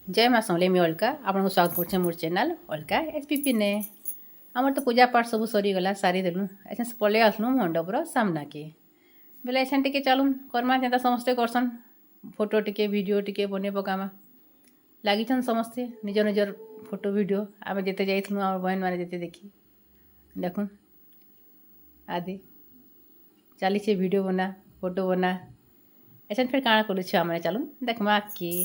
जय माँ समले मी अलका आपको स्वागत कर मोर चैनल अलका एसपीपी ने आमर तो पूजा पाठ सब सरीगला सारीदेलु ऐसा पलि आसलु मंडपर सामना के बोले ऐसा टे चलू करमा जेता समस्ते करसन फोटो टिके वीडियो टिके बने पकामा लगिछन समस्ते निज निजर फोटो वीडियो आम जिते जाइलु आम बहन मैंने जिते देखी देखुन आदि चली वीडियो बना फोटो बना ऐसा फिर काଣା करूँ आम चलू देखमा कि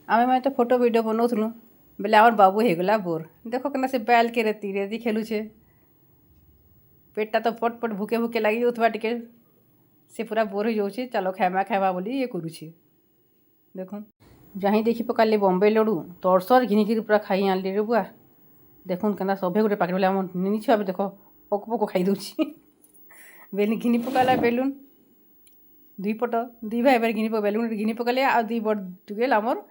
आमे मैं तो फोटो वीडियो बनाऊलु बोले आम बाबू होगला बोर देख के से बैल के रेती रेती खेलुचे पेटा तो पट पट भूके भूके लगी जाऊा टिके से पूरा बोर हो जाऊे चलो खाइबा खाइबा बोली ये करुचे देख जहीं देखी पकाले बम्बे लडू तड़सर घिनिकी पूरा खाई आनली रे बुआ देखुन के सभे गोटे पाखे बोले आम निनी छुआ देख पक पक खाई दूची बेली घिनी पकाला बेलुन दुई पट दुई भाई भाई घिनी बेलुन घिनी पकाले आ दुई बड़ टुकेल आमर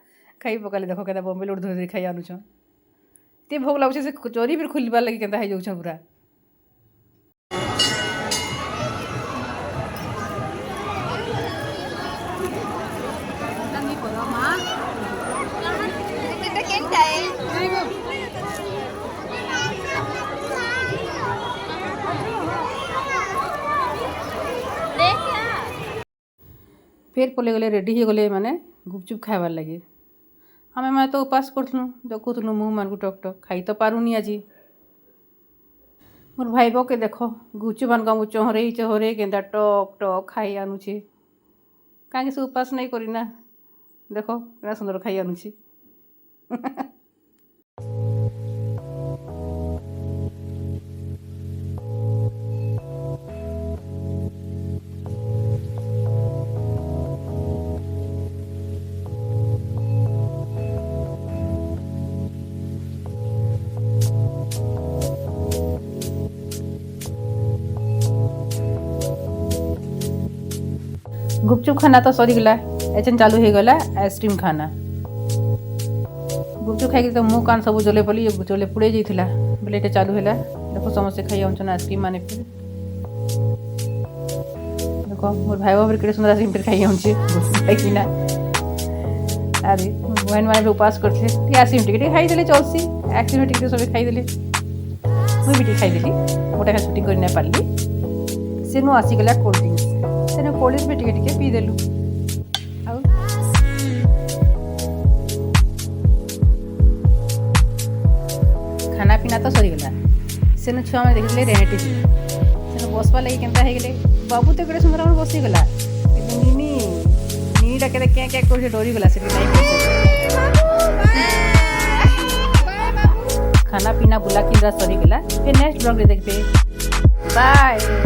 खाई पकाले देख के बम्बे लडू धरी खाई आनुछ ते भोग लगुचे से चोरी भी खोलबार लगे केन्ता हो जाऊँ पूरा फिर पले गले रेडी हो गले माने गुपचुप खाइबार लगे आमे मैं तो उपास करूँ देखुलु मुँह मान को टक टक खाई तो पारुनी आज मोर भाई के देख गुपचुप मान को चहरे चहरे केन्ता टक टक खाई आनुचे कहीं से उपास नहीं करना देख क्या सुंदर खाई आनुची गुपचुप खाना तो सरीगला एचन चालू हो गला आइसक्रीम खाना गुपचुप खाई तो मुँह कान सब जले पड़ी जले पुड़े जाइला बोले ये चालू है देखो समस्ते खाई आउन आइसक्रीम माने फिर देखो मोर भाई बाबू के सुंदर आइसक्रीम फिर खाई आउना अरे बहन मैंने उपास करते आइसक्रीम टिके खाई चलसी आइसक्रीम टिके सब खाईदे मुझे भी खाईदेली गोटे सुटिंग कर नहीं पार्ली से आसीगला कोल्ड ड्रिंक्स से कोल्ड ड्रिंक्स भी टिके टिके पीदेलु खाना पीना तो सरीगला से छुआ मैंने देखते रेनेटी से बसवा लगे केन्ता हो गले बाबू तो गए सुंदर बसीगला निनी निनी डाके क्या क्या कर डरीगला से खाना पीना बुला किंद्रा सरीगला फिर नेक्स्ट ब्लॉग देखते बाय।